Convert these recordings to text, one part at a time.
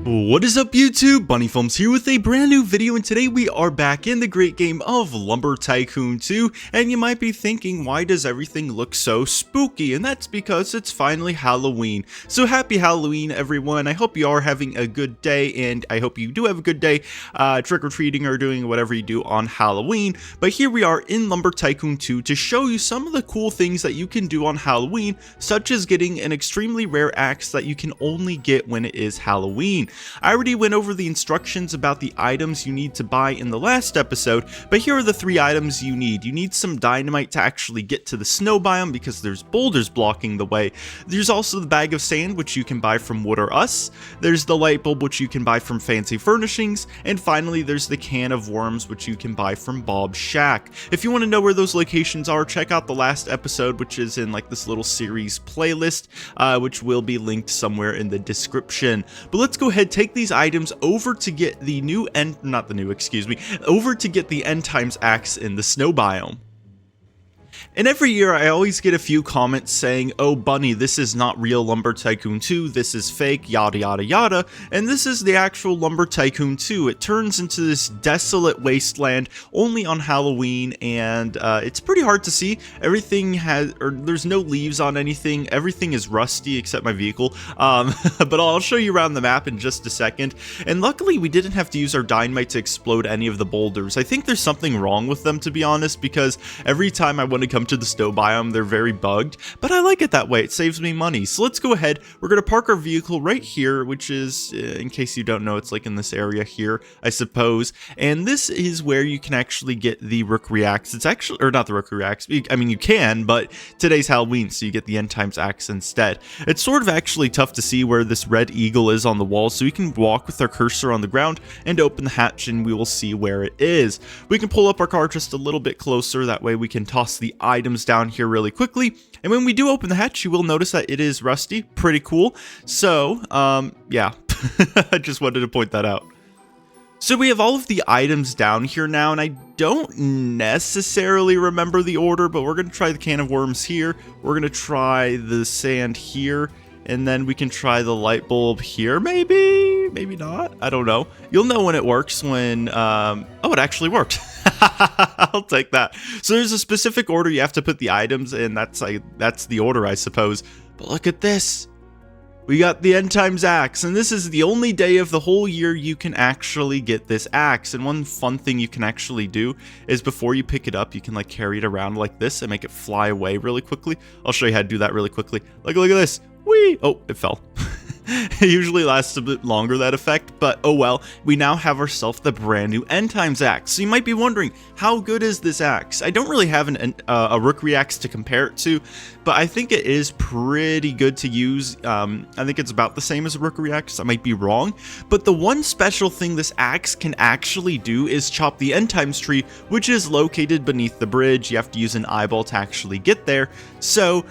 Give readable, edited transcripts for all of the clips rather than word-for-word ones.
What is up YouTube? Bunny Films here with a brand new video, and today we are back in the great game of Lumber Tycoon 2, and you might be thinking, why does everything look so spooky? And that's because it's finally Halloween. So happy Halloween everyone. I hope you are having a good day, and I hope you do have a good day trick-or-treating or doing whatever you do on Halloween. But here we are in Lumber Tycoon 2 to show you some of the cool things that you can do on Halloween, such as getting an extremely rare axe that you can only get when it is Halloween. I already went over the instructions about the items you need to buy in the last episode, but here are the 3 items you need. You need some dynamite to actually get to the snow biome because there's boulders blocking the way. There's also the bag of sand, which you can buy from Wood or Us. There's the light bulb, which you can buy from Fancy Furnishings. And finally, there's the can of worms, which you can buy from Bob's Shack. If you want to know where those locations are, check out the last episode, which is in like this little series playlist, which will be linked somewhere in the description. But let's go ahead, take these items over to get the over to get the end times axe in the snow biome. And every year I always get a few comments saying, oh Bunny, this is not real Lumber Tycoon 2, this is fake, yada yada yada, and this is the actual Lumber Tycoon 2. It turns into this desolate wasteland only on Halloween, and it's pretty hard to see. There's no leaves on anything, everything is rusty except my vehicle, but I'll show you around the map in just a second. And luckily we didn't have to use our dynamite to explode any of the boulders. I think there's something wrong with them, to be honest, because every time I want to come to the snow biome, they're very bugged, but I like it that way. It saves me money. So let's go ahead. We're going to park our vehicle right here, which is, in case you don't know, it's like in this area here, I suppose. And this is where you can actually get the rookery axe. It's actually, or not the rookery axe. I mean, you can, but today's Halloween, so you get the end times axe instead. It's sort of actually tough to see where this red eagle is on the wall, so we can walk with our cursor on the ground and open the hatch, and we will see where it is. We can pull up our car just a little bit closer. That way we can toss the items down here really quickly, and when we do open the hatch, you will notice that it is rusty. Pretty cool. So yeah, I just wanted to point that out. So we have all of the items down here now, and I don't necessarily remember the order, but we're going to try the can of worms here, we're going to try the sand here, and then we can try the light bulb here, maybe not, I don't know. You'll know when it works when, oh, it actually worked. I'll take that. So there's a specific order you have to put the items in, that's the order, I suppose. But look at this. We got the end times axe, and this is the only day of the whole year you can actually get this axe. And one fun thing you can actually do is before you pick it up, you can like carry it around like this and make it fly away really quickly. I'll show you how to do that really quickly. Look at this. Whee! Oh, it fell. It usually lasts a bit longer, that effect, but oh well. We now have ourselves the brand new end times axe. So you might be wondering, how good is this axe? I don't really have a rookery axe to compare it to, but I think it is pretty good to use. I think it's about the same as a rookery axe. I might be wrong, but the one special thing this axe can actually do is chop the end times tree, which is located beneath the bridge. You have to use an eyeball to actually get there. So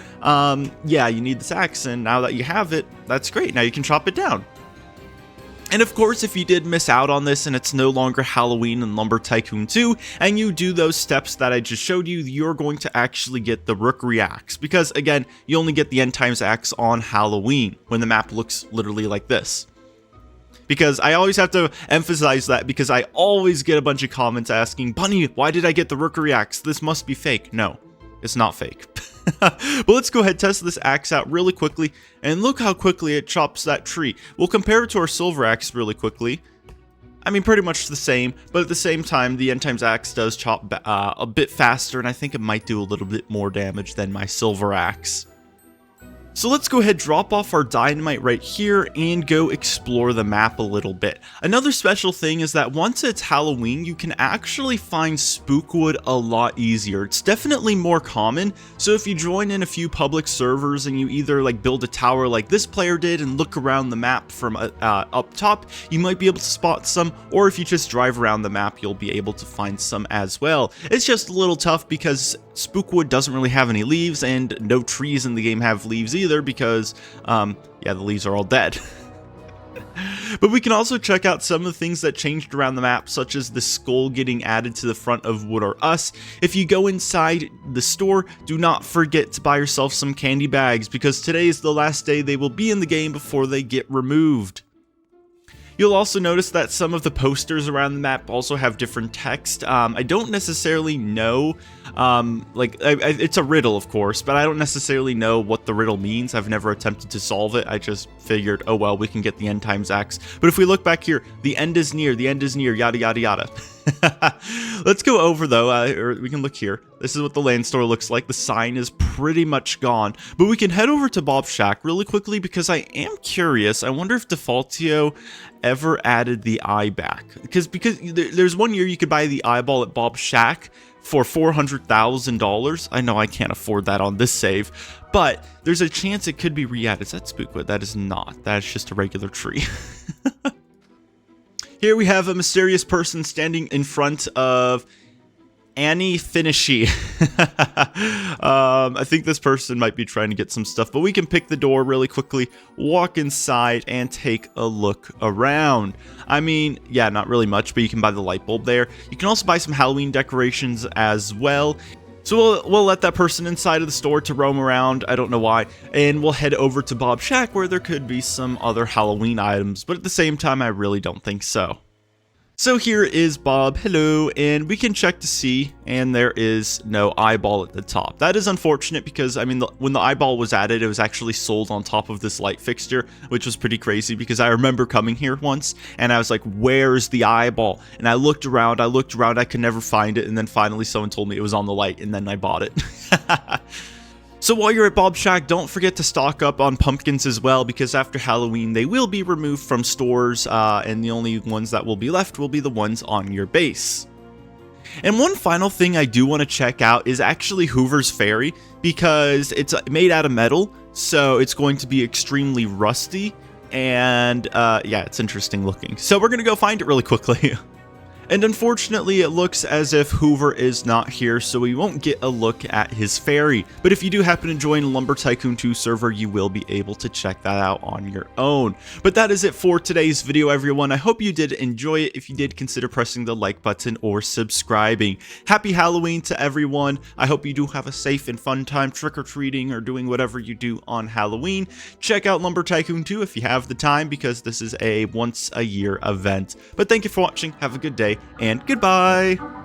yeah, you need this axe, and now that you have it, that's great. Now you can chop it down. And of course, if you did miss out on this and it's no longer Halloween in Lumber Tycoon 2, and you do those steps that I just showed you, you're going to actually get the rookery axe. Because again, you only get the end times axe on Halloween, when the map looks literally like this. Because I always have to emphasize that, because I always get a bunch of comments asking, Bunny, why did I get the rookery axe? This must be fake. No, it's not fake. But let's go ahead and test this axe out really quickly, and look how quickly it chops that tree. We'll compare it to our silver axe really quickly. I mean, pretty much the same, but at the same time, the end times axe does chop a bit faster, and I think it might do a little bit more damage than my silver axe. So let's go ahead, drop off our dynamite right here, and go explore the map a little bit. Another special thing is that once it's Halloween, you can actually find spookwood a lot easier. It's definitely more common, so if you join in a few public servers and you either like build a tower like this player did and look around the map from up top, you might be able to spot some, or if you just drive around the map, you'll be able to find some as well. It's just a little tough because spookwood doesn't really have any leaves, and no trees in the game have leaves either, because yeah, the leaves are all dead. But we can also check out some of the things that changed around the map, such as the skull getting added to the front of Wood or Us. If you go inside the store, do not forget to buy yourself some candy bags, because today is the last day they will be in the game before they get removed. You'll also notice that some of the posters around the map also have different text. I don't necessarily know, it's a riddle, of course, but I don't necessarily know what the riddle means. I've never attempted to solve it. I just figured, oh well, we can get the end times axe. But if we look back here, the end is near, yada yada yada. Let's go over though, or we can look here. This is what the land store looks like. The sign is pretty much gone, but we can head over to Bob's Shack really quickly because I am curious. I wonder if Defaultio ever added the eye back, because there's one year you could buy the eyeball at Bob's Shack for $400,000. I know I can't afford that on this save, but there's a chance it could be re-added. Is that Spookwood? That is not. That is just a regular tree. Here we have a mysterious person standing in front of Annie Finishy. I think this person might be trying to get some stuff, but we can pick the door really quickly, walk inside, and take a look around. I mean, yeah, not really much, but you can buy the light bulb there. You can also buy some Halloween decorations as well. So we'll let that person inside of the store to roam around, I don't know why, and we'll head over to Bob's Shack where there could be some other Halloween items, but at the same time, I really don't think so. So here is Bob, hello, and we can check to see, and there is no eyeball at the top. That is unfortunate because, I mean, when the eyeball was added, it was actually sold on top of this light fixture, which was pretty crazy because I remember coming here once, and I was like, where's the eyeball? And I looked around, I could never find it, and then finally someone told me it was on the light, and then I bought it. So while you're at Bob's Shack, don't forget to stock up on pumpkins as well, because after Halloween, they will be removed from stores, and the only ones that will be left will be the ones on your base. And one final thing I do want to check out is actually Hoover's Ferry, because it's made out of metal, so it's going to be extremely rusty, and yeah, it's interesting looking. So we're going to go find it really quickly. And unfortunately, it looks as if Hoover is not here, so we won't get a look at his ferry. But if you do happen to join Lumber Tycoon 2 server, you will be able to check that out on your own. But that is it for today's video, everyone. I hope you did enjoy it. If you did, consider pressing the like button or subscribing. Happy Halloween to everyone. I hope you do have a safe and fun time trick-or-treating or doing whatever you do on Halloween. Check out Lumber Tycoon 2 if you have the time, because this is a once-a-year event. But thank you for watching. Have a good day, and goodbye!